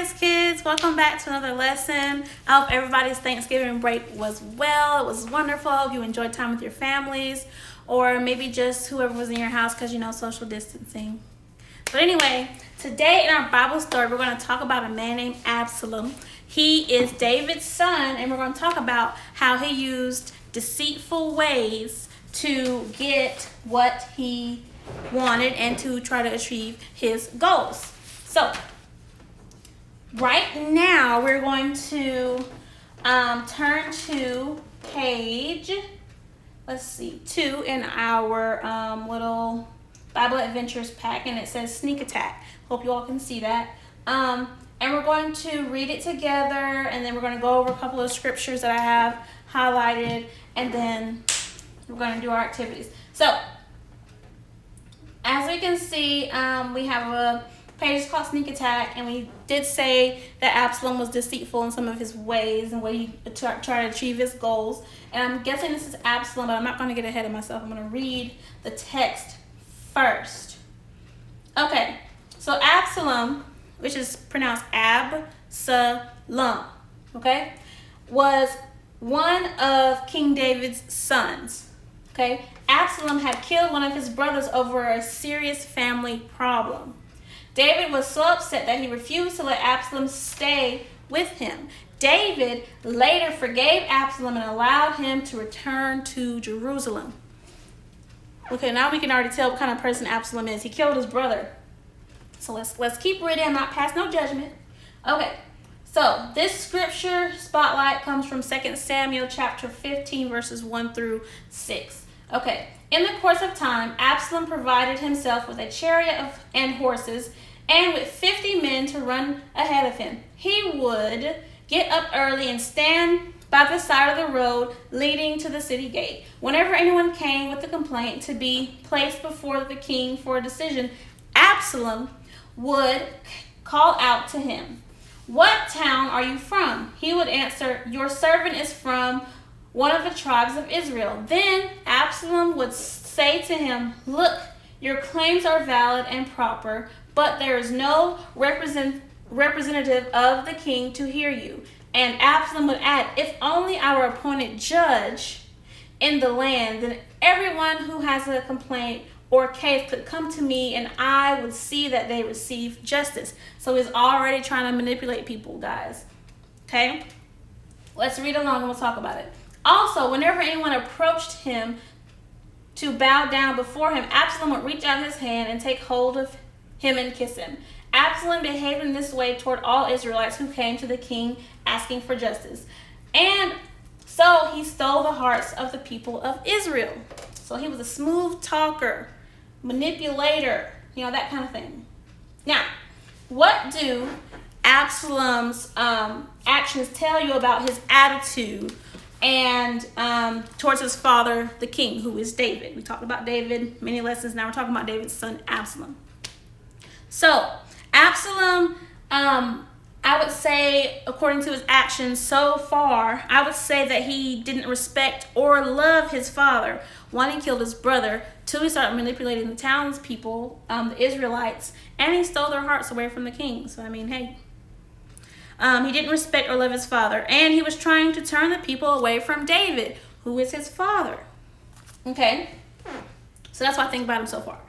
guys, kids. Welcome back to another lesson. I hope everybody's Thanksgiving break was well. It was wonderful. I hope you enjoyed time with your families, or maybe just whoever was in your house because you know social distancing. But anyway, today in our Bible story, we're going to talk about a man named Absalom. He is David's son, and we're going to talk about how he used deceitful ways to get what he wanted and to try to achieve his goals. So right now we're going to turn to page 2 in our little Bible Adventures pack, and it says Sneak Attack. Hope you all can see that. And we're going to read it together, and then we're going to go over a couple of scriptures that I have highlighted, and then we're going to do our activities. So as we can see, we have a page called Sneak Attack, and we did say that Absalom was deceitful in some of his ways and way he tried to achieve his goals. And I'm guessing this is Absalom, but I'm not going to get ahead of myself. I'm going to read the text first. Okay, so Absalom, which is pronounced Ab-sa-lum, okay, was one of King David's sons. Okay, Absalom had killed one of his brothers over a serious family problem. David was so upset that he refused to let Absalom stay with him. David later forgave Absalom and allowed him to return to Jerusalem. Okay, now we can already tell what kind of person Absalom is. He killed his brother. So let's keep reading. I'm not pass no judgment. Okay, so this scripture spotlight comes from 2 Samuel chapter 15, verses 1 through 6. Okay, in the course of time, Absalom provided himself with a chariot and horses, and with 50 men to run ahead of him. He would get up early and stand by the side of the road leading to the city gate. Whenever anyone came with a complaint to be placed before the king for a decision, Absalom would call out to him, "What town are you from?" He would answer, "Your servant is from one of the tribes of Israel." Then Absalom would say to him, "Look, your claims are valid and proper, but there is no representative of the king to hear you." And Absalom would add, "If only I were appointed judge in the land, then everyone who has a complaint or case could come to me, and I would see that they receive justice." So he's already trying to manipulate people, guys. Okay? Let's read along and we'll talk about it. Also, whenever anyone approached him to bow down before him, Absalom would reach out his hand and take hold of him and kiss him. Absalom behaved in this way toward all Israelites who came to the king asking for justice. And so he stole the hearts of the people of Israel. So he was a smooth talker, manipulator, that kind of thing. Now, what do Absalom's actions tell you about his attitude and towards his father, the king, who is David? We talked about David, many lessons. Now we're talking about David's son, Absalom. So Absalom, I would say, according to his actions so far, I would say that he didn't respect or love his father. One, he killed his brother. Two, he started manipulating the townspeople, the Israelites, and he stole their hearts away from the king. So, hey. He didn't respect or love his father, and he was trying to turn the people away from David, who is his father. Okay? So that's what I think about him so far.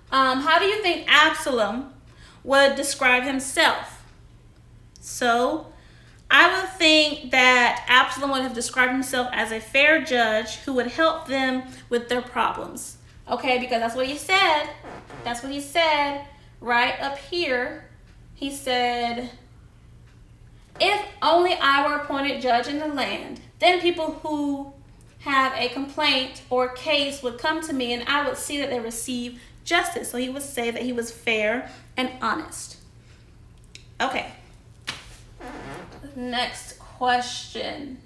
How do you think Absalom would describe himself? So I would think that Absalom would have described himself as a fair judge who would help them with their problems. Okay, because that's what he said. That's what he said right up here. He said, "If only I were appointed judge in the land, then people who have a complaint or case would come to me, and I would see that they receive justice." So he would say that he was fair and honest. Okay. Next question.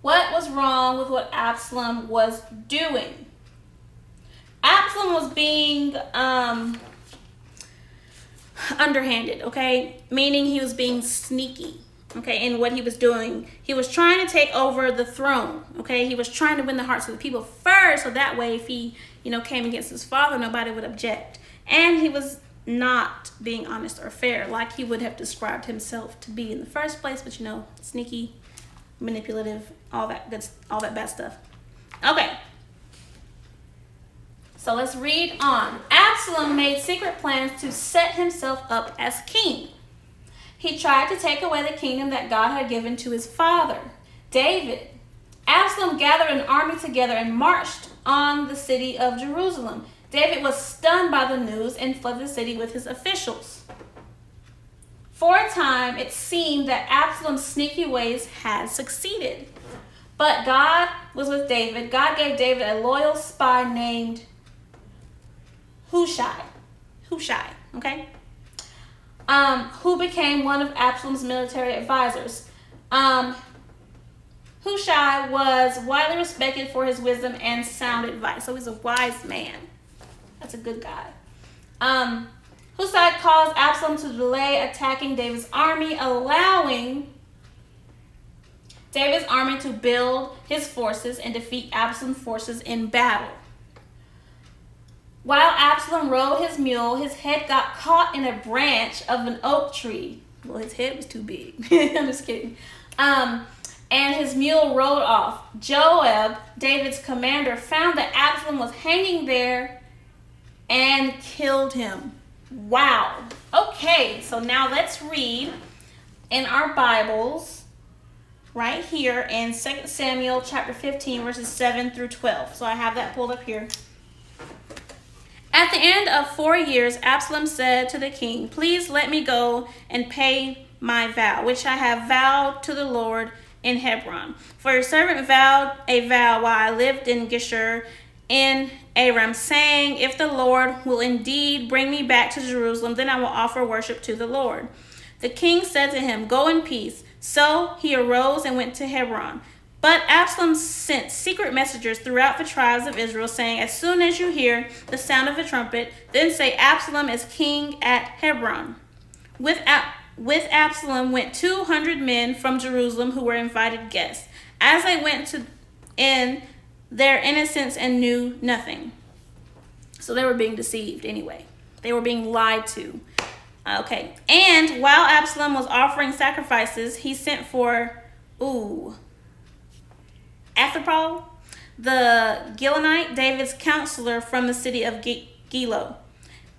What was wrong with what Absalom was doing? Absalom was being underhanded, okay? Meaning he was being sneaky, okay, in what he was doing. He was trying to take over the throne, okay? He was trying to win the hearts of the people first, so that way if he, came against his father, nobody would object. And he was not being honest or fair, like he would have described himself to be in the first place. But sneaky, manipulative, all that bad stuff. Okay. So let's read on. Absalom made secret plans to set himself up as king. He tried to take away the kingdom that God had given to his father, David. Absalom gathered an army together and marched on the city of Jerusalem. David was stunned by the news and fled the city with his officials. For a time, it seemed that Absalom's sneaky ways had succeeded. But God was with David. God gave David a loyal spy named Hushai, okay? Who became one of Absalom's military advisors. Hushai was widely respected for his wisdom and sound advice. So he's a wise man. That's a good guy. Hushai caused Absalom to delay attacking David's army, allowing David's army to build his forces and defeat Absalom's forces in battle. While Absalom rode his mule, his head got caught in a branch of an oak tree. Well, his head was too big. I'm just kidding. And his mule rode off. Joab, David's commander, found that Absalom was hanging there and killed him. Wow. Okay, so now let's read in our Bibles right here in 2 Samuel chapter 15, verses 7 through 12. So I have that pulled up here. At the end of 4 years, Absalom said to the king, "Please let me go and pay my vow, which I have vowed to the Lord in Hebron. For your servant vowed a vow while I lived in Geshur in Aram, saying, if the Lord will indeed bring me back to Jerusalem, then I will offer worship to the Lord." The king said to him, "Go in peace." So he arose and went to Hebron. But Absalom sent secret messengers throughout the tribes of Israel, saying, "As soon as you hear the sound of a trumpet, then say, Absalom is king at Hebron." With Absalom went 200 men from Jerusalem who were invited guests. As they went in their innocence and knew nothing. So they were being deceived anyway. They were being lied to. Okay. And while Absalom was offering sacrifices, he sent for, Athapal, the Gilonite, David's counselor from the city of Gilo.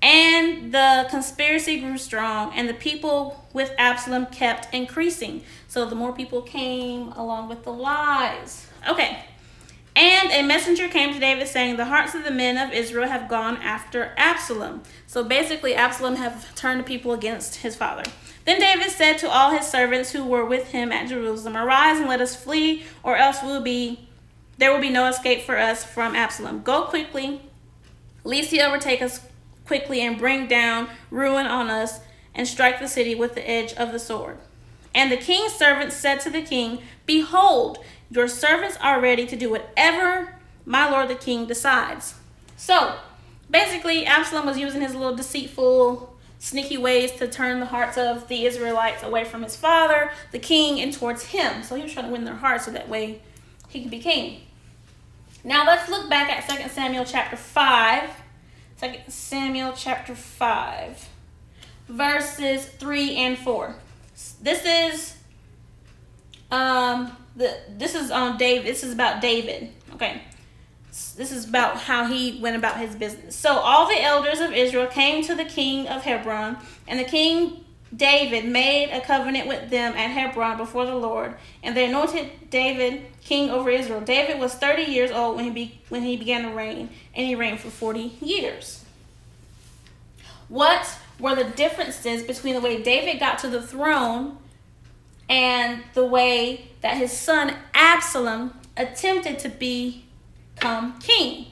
And the conspiracy grew strong, and the people with Absalom kept increasing. So the more people came along with the lies. Okay. And a messenger came to David saying, "The hearts of the men of Israel have gone after Absalom." So basically, Absalom have turned the people against his father. Then David said to all his servants who were with him at Jerusalem, "Arise and let us flee, or else there will be no escape for us from Absalom. Go quickly, lest he overtake us quickly and bring down ruin on us and strike the city with the edge of the sword." And the king's servants said to the king, "Behold, your servants are ready to do whatever my lord the king decides." So basically, Absalom was using his little deceitful, sneaky ways to turn the hearts of the Israelites away from his father, the king, and towards him. So he was trying to win their hearts so that way he could be king. Now let's look back at 2 Samuel chapter 5. 2 Samuel chapter 5, verses 3 and 4. This is on David. This is about David. Okay. This is about how he went about his business. So all the elders of Israel came to the king of Hebron, and the king David made a covenant with them at Hebron before the Lord, and they anointed David king over Israel. David was 30 years old when he began to reign, and he reigned for 40 years. What were the differences between the way David got to the throne and the way that his son Absalom attempted to become king?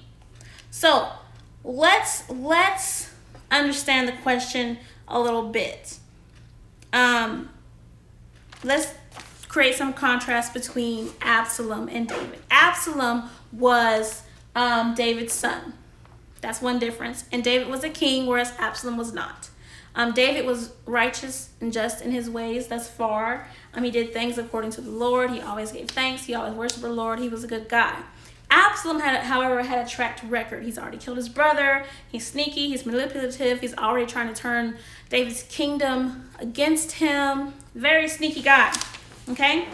So let's understand the question a little bit. Let's create some contrast between Absalom and David. Absalom was David's son. That's one difference. And David was a king, whereas Absalom was not. David was righteous and just in his ways thus far. He did things according to the Lord. He always gave thanks. He always worshiped the Lord. He was a good guy. Absalom however, had a track record. He's already killed his brother. He's sneaky. He's manipulative. He's already trying to turn David's kingdom against him. Very sneaky guy. Okay.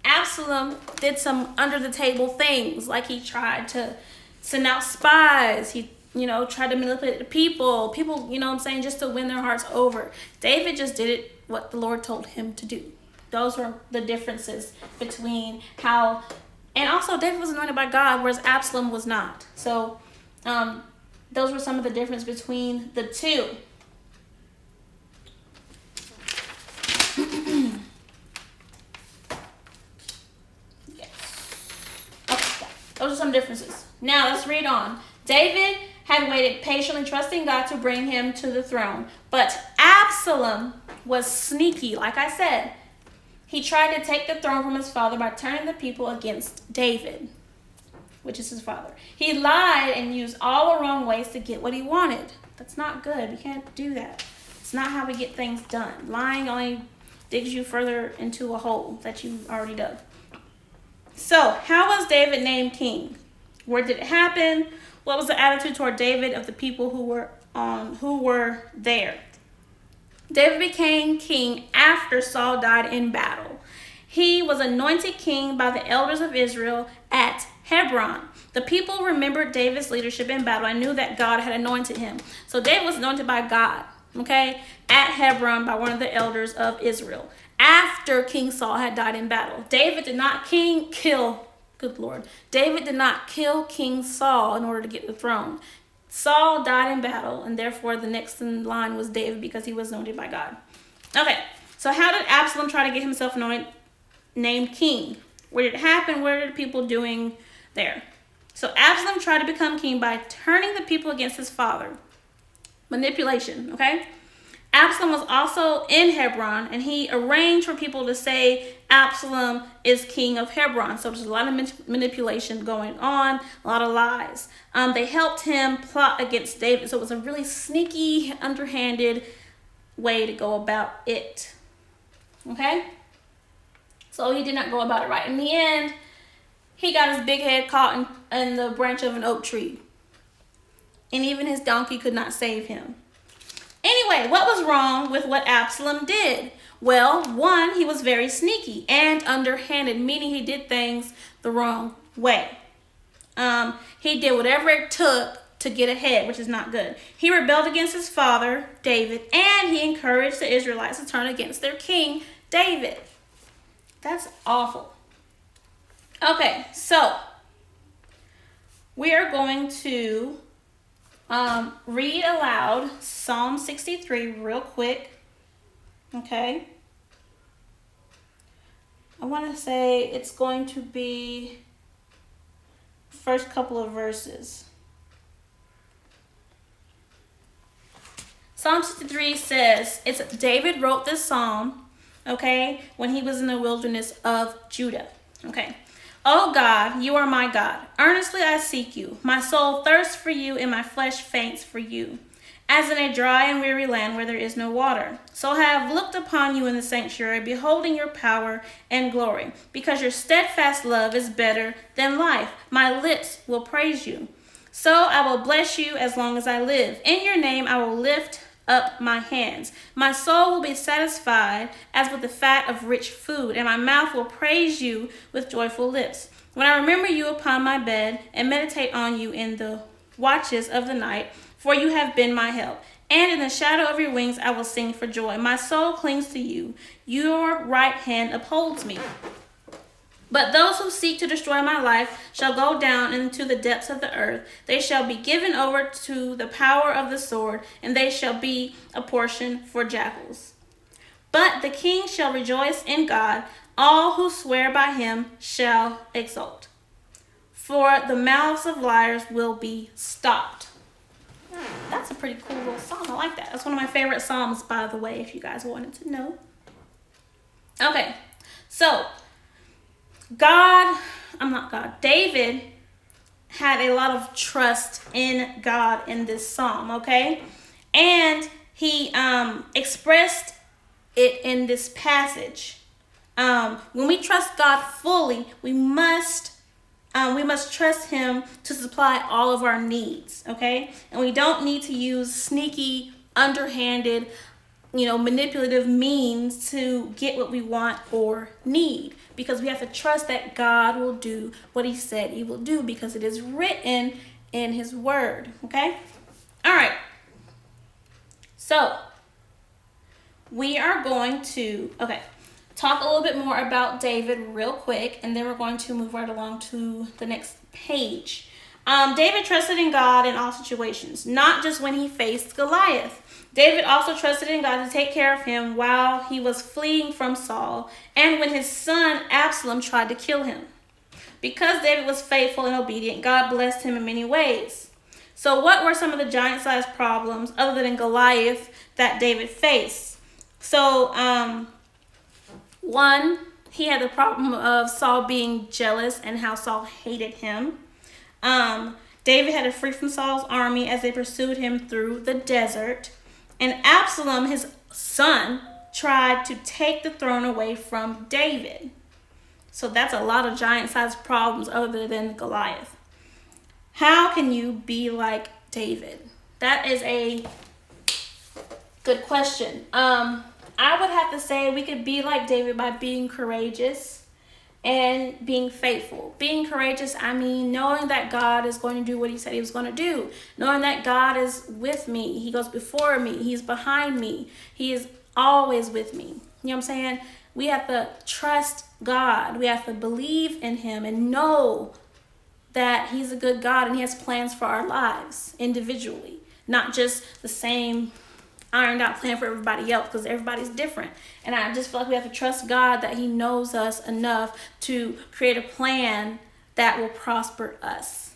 Absalom did some under the table things, like he tried to send out spies. He tried to manipulate the people, just to win their hearts over. David just did it what the Lord told him to do. Those were the differences between how, and also David was anointed by God, whereas Absalom was not. So those were some of the difference between the two. Those are some differences. Now let's read on. David had waited patiently, trusting God to bring him to the throne. But Absalom was sneaky, like I said. He tried to take the throne from his father by turning the people against David, which is his father. He lied and used all the wrong ways to get what he wanted. That's not good. We can't do that. It's not how we get things done. Lying only digs you further into a hole that you already dug. So, how was David named king? Where did it happen? What was the attitude toward David of the people who were there? David became king after Saul died in battle. He was anointed king by the elders of Israel at Hebron. The people remembered David's leadership in battle and knew that God had anointed him. So David was anointed by God, okay, at Hebron by one of the elders of Israel, after King Saul had died in battle. David did not kill King Saul in order to get the throne. Saul died in battle, and therefore the next in line was David because he was anointed by God. Okay, so how did Absalom try to get himself named king? Where did it happen? What are the people doing there? So Absalom tried to become king by turning the people against his father. Manipulation, okay? Absalom was also in Hebron, and he arranged for people to say Absalom is king of Hebron. So there's a lot of manipulation going on, a lot of lies. They helped him plot against David. So it was a really sneaky, underhanded way to go about it. Okay? So he did not go about it right. In the end, he got his big head caught in the branch of an oak tree. And even his donkey could not save him. Anyway, what was wrong with what Absalom did? Well, one, he was very sneaky and underhanded, meaning he did things the wrong way. He did whatever it took to get ahead, which is not good. He rebelled against his father, David, and he encouraged the Israelites to turn against their king, David. That's awful. Okay, so we are going to read aloud Psalm 63 real quick. Okay. I want to say it's going to be first couple of verses. Psalm 63 says, David wrote this psalm, okay, when he was in the wilderness of Judah. Okay. Oh God, you are my God. Earnestly I seek you. My soul thirsts for you, and my flesh faints for you, as in a dry and weary land where there is no water. So I have looked upon you in the sanctuary, beholding your power and glory. Because your steadfast love is better than life, my lips will praise you. So I will bless you as long as I live. In your name I will lift up my hands. My soul will be satisfied as with the fat of rich food, and my mouth will praise you with joyful lips. When I remember you upon my bed and meditate on you in the watches of the night, for you have been my help. And in the shadow of your wings I will sing for joy. My soul clings to you. Your right hand upholds me. But those who seek to destroy my life shall go down into the depths of the earth. They shall be given over to the power of the sword, and they shall be a portion for jackals. But the king shall rejoice in God. All who swear by him shall exult. For the mouths of liars will be stopped. That's a pretty cool little psalm. I like that. That's one of my favorite psalms, by the way, if you guys wanted to know. Okay, so David had a lot of trust in God in this psalm, okay? And he expressed it in this passage. When we trust God fully, we must trust him to supply all of our needs, okay? And we don't need to use sneaky, underhanded, manipulative means to get what we want or need, because we have to trust that God will do what he said he will do, because it is written in his word, okay? All right. So we are going to, talk a little bit more about David real quick, and then we're going to move right along to the next page. David trusted in God in all situations, not just when he faced Goliath. David also trusted in God to take care of him while he was fleeing from Saul and when his son Absalom tried to kill him. Because David was faithful and obedient, God blessed him in many ways. So what were some of the giant-sized problems other than Goliath that David faced? So, one, he had the problem of Saul being jealous and how Saul hated him. David had to flee from Saul's army as they pursued him through the desert. And Absalom, his son, tried to take the throne away from David. So that's a lot of giant-sized problems other than Goliath. How can you be like David? That is a good question. I would have to say we could be like David by being courageous and being faithful. Being courageous, I mean knowing that God is going to do what he said he was going to do. Knowing that God is with me. He goes before me. He's behind me. He is always with me. You know what I'm saying? We have to trust God. We have to believe in him and know that he's a good God and he has plans for our lives individually. Not just the same ironed out plan for everybody else, because everybody's different. And I just feel like we have to trust God that he knows us enough to create a plan that will prosper us.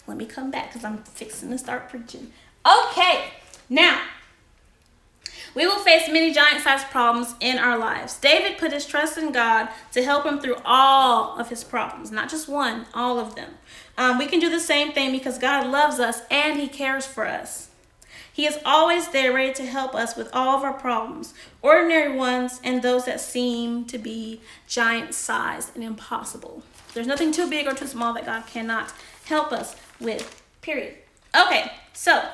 Let me come back because I'm fixing to start preaching. Okay, now we will face many giant-sized problems in our lives. David put his trust in God to help him through all of his problems, not just one, all of them. We can do the same thing because God loves us and he cares for us. He is always there ready to help us with all of our problems, ordinary ones and those that seem to be giant-sized and impossible. There's nothing too big or too small that God cannot help us with, period. Okay, so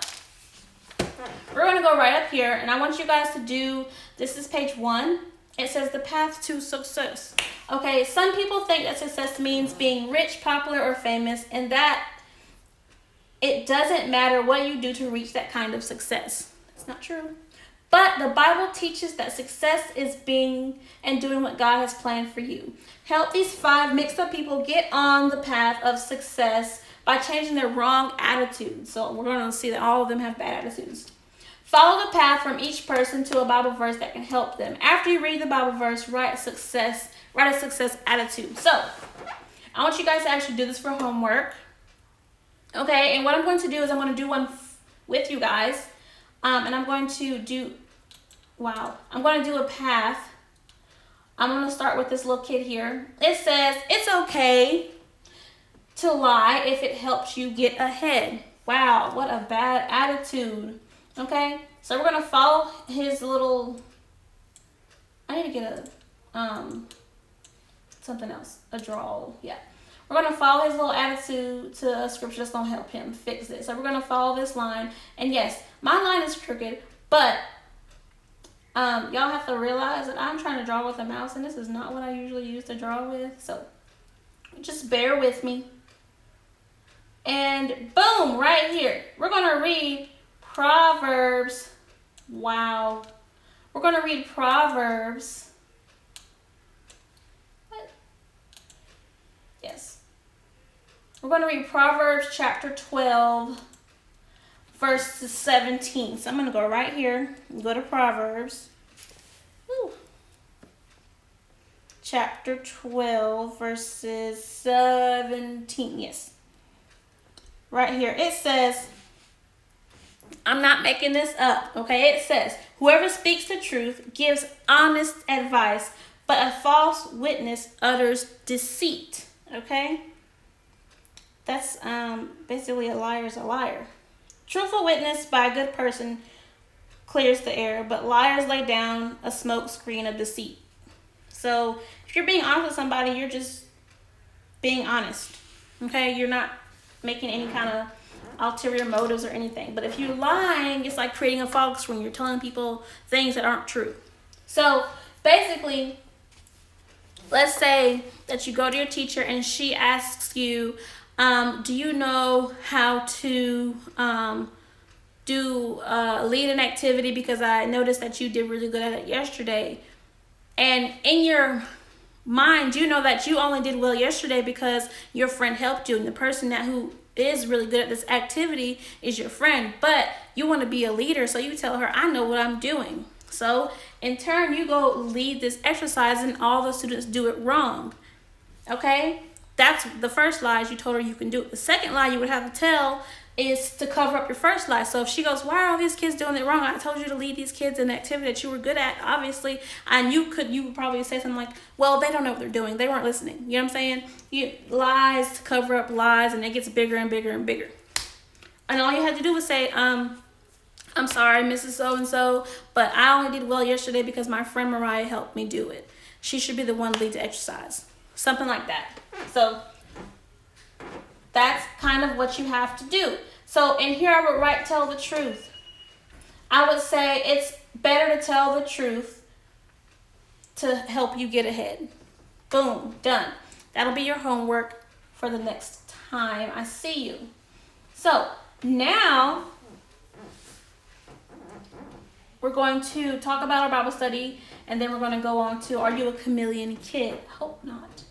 we're going to go right up here, and I want you guys to do, this is page 1. It says the path to success. Okay, some people think that success means being rich, popular, or famous, and that it doesn't matter what you do to reach that kind of success. That's not true. But the Bible teaches that success is being and doing what God has planned for you. Help these 5 mixed up people get on the path of success by changing their wrong attitudes. So we're going to see that all of them have bad attitudes. Follow the path from each person to a Bible verse that can help them. After you read the Bible verse, write a success attitude. So I want you guys to actually do this for homework. Okay, and what I'm going to do is I'm going to do one with you guys. And I'm going to do a path. I'm going to start with this little kid here. It says, it's okay to lie if it helps you get ahead. Wow, what a bad attitude. Okay, so we're going to follow his little, I need to get something else, a draw, yeah. We're going to follow his little attitude to a scripture that's going to help him fix it. So we're going to follow this line. And yes, my line is crooked, but y'all have to realize that I'm trying to draw with a mouse, and this is not what I usually use to draw with. So just bear with me. And boom, right here. We're going to read Proverbs. Wow. We're going to read Proverbs. Yes. We're going to read Proverbs chapter 12, verses 17. So I'm going to go right here and go to Proverbs. Woo. Chapter 12, verses 17. Yes. Right here. It says, I'm not making this up, okay? It says, whoever speaks the truth gives honest advice, but a false witness utters deceit, okay? That's basically a liar is a liar. Truthful witness by a good person clears the air, but liars lay down a smoke screen of deceit. So if you're being honest with somebody, you're just being honest. Okay? You're not making any kind of ulterior motives or anything. But if you're lying, it's like creating a fog screen. You're telling people things that aren't true. So basically, let's say that you go to your teacher and she asks you, do you know how to lead an activity, because I noticed that you did really good at it yesterday. And in your mind, you know that you only did well yesterday because your friend helped you, and the person who is really good at this activity is your friend. But you want to be a leader, so you tell her, I know what I'm doing. So in turn, you go lead this exercise and all the students do it wrong. Okay? That's the first lie. You told her you can do it. The second lie you would have to tell is to cover up your first lie. So if she goes, why are all these kids doing it wrong? I told you to lead these kids in the activity that you were good at, obviously. And you would probably say something like, well, they don't know what they're doing. They weren't listening. You know what I'm saying? Lies to cover up lies, and it gets bigger and bigger and bigger. And all you had to do was say, I'm sorry, Mrs. So-and-so, but I only did well yesterday because my friend Mariah helped me do it. She should be the one to lead the exercise. Something like that. So that's kind of what you have to do. So in here I would write, tell the truth. I would say it's better to tell the truth to help you get ahead. Boom, done. That'll be your homework for the next time I see you. So now we're going to talk about our Bible study, and then we're going to go on to, are you a chameleon kid? Hope not.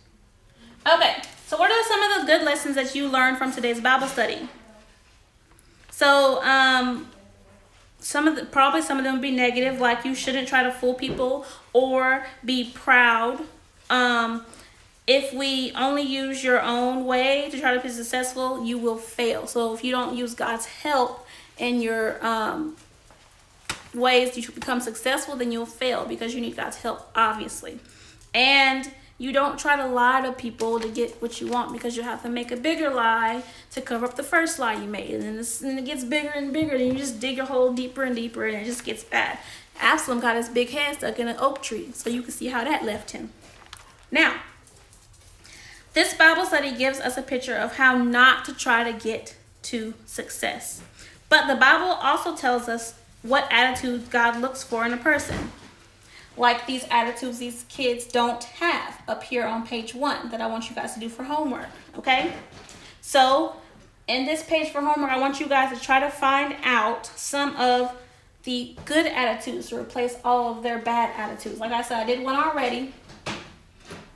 Okay, so what are some of the good lessons that you learned from today's Bible study? So, probably some of them would be negative, like you shouldn't try to fool people or be proud. If we only use your own way to try to be successful, you will fail. So if you don't use God's help in your ways to become successful, then you'll fail because you need God's help, obviously. And you don't try to lie to people to get what you want, because you have to make a bigger lie to cover up the first lie you made. And then it gets bigger and bigger, and you just dig your hole deeper and deeper, and it just gets bad. Absalom got his big head stuck in an oak tree, so you can see how that left him. Now, this Bible study gives us a picture of how not to try to get to success. But the Bible also tells us what attitude God looks for in a person. Like these attitudes these kids don't have up here on page 1 that I want you guys to do for homework, okay? So in this page for homework, I want you guys to try to find out some of the good attitudes to replace all of their bad attitudes. Like I said, I did one already,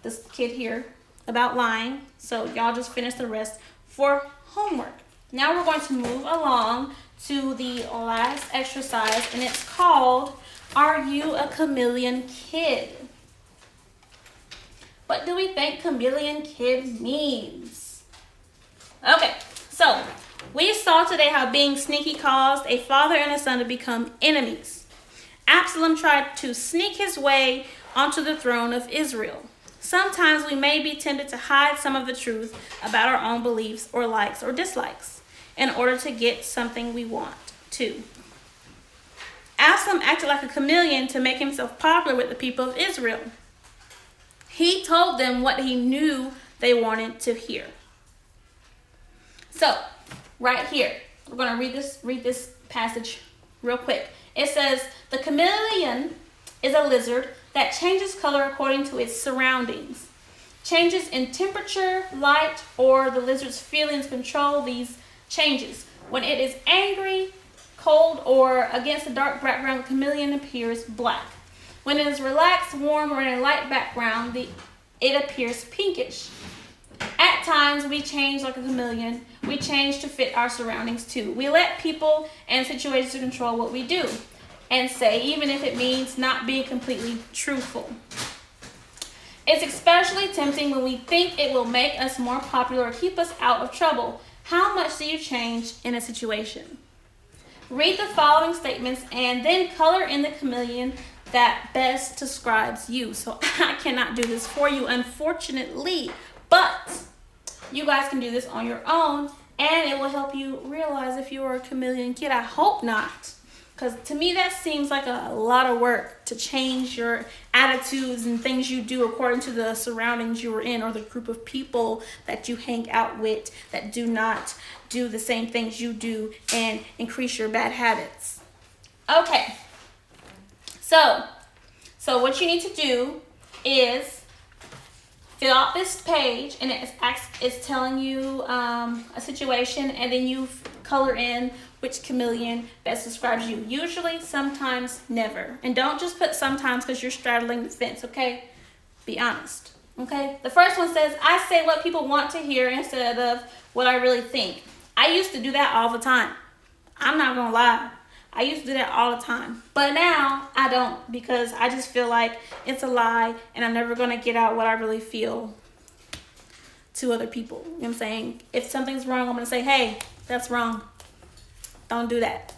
this kid here, about lying. So y'all just finish the rest for homework. Now we're going to move along to the last exercise, and it's called, are you a chameleon kid? What do we think chameleon kid means? Okay, so we saw today how being sneaky caused a father and a son to become enemies. Absalom tried to sneak his way onto the throne of Israel. Sometimes we may be tempted to hide some of the truth about our own beliefs or likes or dislikes in order to get something we want to. Absalom acted like a chameleon to make himself popular with the people of Israel. He told them what he knew they wanted to hear. So, right here, we're going to read this passage real quick. It says, the chameleon is a lizard that changes color according to its surroundings. Changes in temperature, light, or the lizard's feelings control these changes. When it is angry, cold, or against a dark background, the chameleon appears black. When it is relaxed, warm, or in a light background, it appears pinkish. At times, we change like a chameleon. We change to fit our surroundings too. We let people and situations control what we do and say, even if it means not being completely truthful. It's especially tempting when we think it will make us more popular or keep us out of trouble. How much do you change in a situation? Read the following statements and then color in the chameleon that best describes you. So I cannot do this for you, unfortunately, but you guys can do this on your own, and it will help you realize if you are a chameleon kid. I hope not, Because to me, that seems like a lot of work to change your attitudes and things you do according to the surroundings you were in or the group of people that you hang out with that do not do the same things you do and increase your bad habits. Okay. So what you need to do is fill out this page, and it's telling you a situation, and then you color in which chameleon best describes you. Usually, sometimes, never. And don't just put sometimes because you're straddling the fence, okay? Be honest, okay? The first one says, I say what people want to hear instead of what I really think. I used to do that all the time. I'm not gonna lie. I used to do that all the time. But now, I don't, because I just feel like it's a lie, and I'm never gonna get out what I really feel to other people. You know what I'm saying? If something's wrong, I'm gonna say, hey, that's wrong. Don't do that.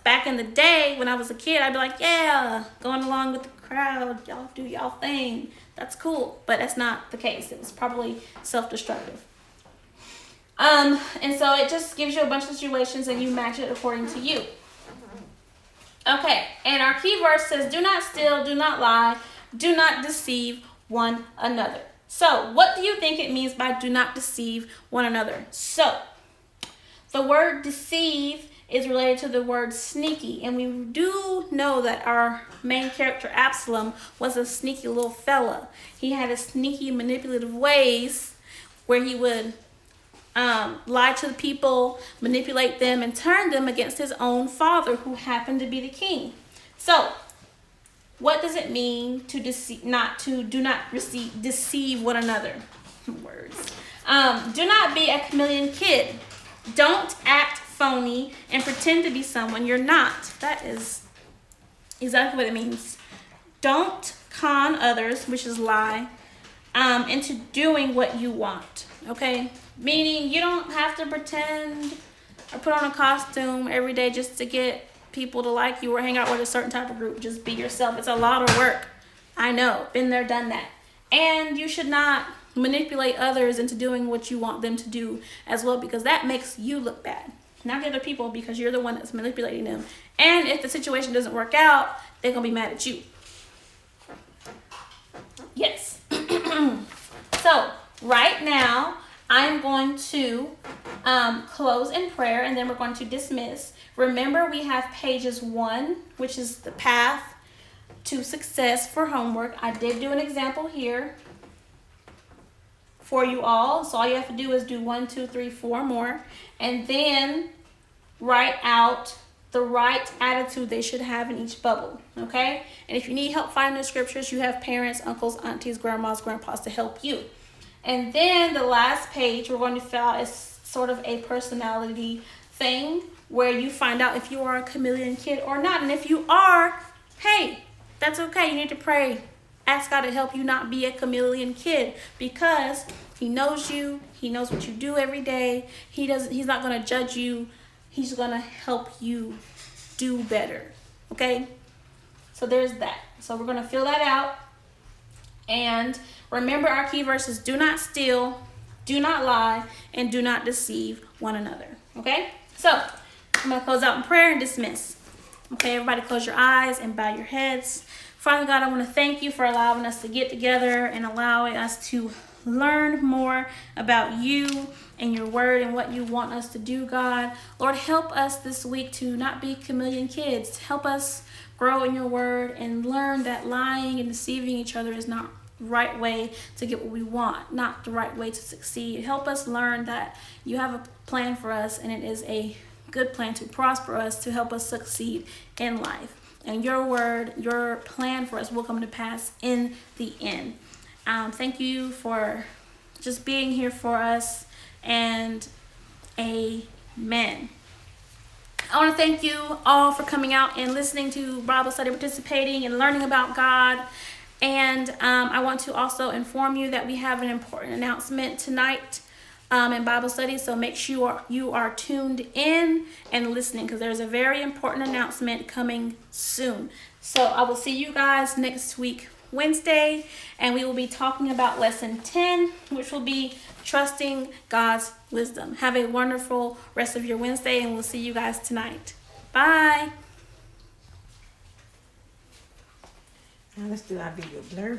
Back in the day when I was a kid, I'd be like, yeah, going along with the crowd, y'all do y'all thing. That's cool. But that's not the case. It was probably self-destructive. And so it just gives you a bunch of situations and you match it according to you. Okay, and our key verse says, do not steal, do not lie, do not deceive one another. So what do you think it means by do not deceive one another? So the word deceive is related to the word sneaky. And we do know that our main character, Absalom, was a sneaky little fella. He had a sneaky, manipulative ways where he would lie to the people, manipulate them, and turn them against his own father, who happened to be the king. So what does it mean to deceive, deceive one another? Words. Do not be a chameleon kid. Don't act phony and pretend to be someone you're not. That is exactly what it means. Don't con others, which is lie, into doing what you want. Okay? Meaning you don't have to pretend or put on a costume every day just to get people to like you or hang out with a certain type of group. Just be yourself. It's a lot of work. I know. Been there, done that. And you should not manipulate others into doing what you want them to do as well, because that makes you look bad, not the other people, because you're the one that's manipulating them. And if the situation doesn't work out, they're gonna be mad at you. Yes. So right now I'm going to close in prayer, and then we're going to dismiss. Remember, we have pages 1, which is the path to success for homework. I did do an example here for you all. So all you have to do is do 1, 2, 3, 4 more, and then write out the right attitude they should have in each bubble, okay? And if you need help finding the scriptures, you have parents, uncles, aunties, grandmas, grandpas to help you. And then the last page we're going to fill out is sort of a personality thing where you find out if you are a chameleon kid or not. And if you are, hey, that's okay. You need to pray. Ask God to help you not be a chameleon kid, because he knows you. He knows what you do every day. He's not going to judge you. He's going to help you do better. Okay? So there's that. So we're going to fill that out. And remember, our key verses: do not steal, do not lie, and do not deceive one another. Okay? So I'm going to close out in prayer and dismiss. Okay, everybody close your eyes and bow your heads. Father God, I want to thank you for allowing us to get together and allowing us to learn more about you and your word and what you want us to do, God. Lord, help us this week to not be chameleon kids. Help us grow in your word and learn that lying and deceiving each other is not the right way to get what we want, not the right way to succeed. Help us learn that you have a plan for us, and it is a good plan to prosper us, to help us succeed in life. And your word, your plan for us will come to pass in the end. Thank you for just being here for us, and amen. I want to thank you all for coming out and listening to Bible study, participating and learning about God. And I want to also inform you that we have an important announcement tonight in Bible study. So make sure you are tuned in and listening, because there's a very important announcement coming soon. So I will see you guys next week, Wednesday, and we will be talking about lesson 10, which will be trusting God's wisdom. Have a wonderful rest of your Wednesday, and we'll see you guys tonight. Bye. Now let's do our video blur.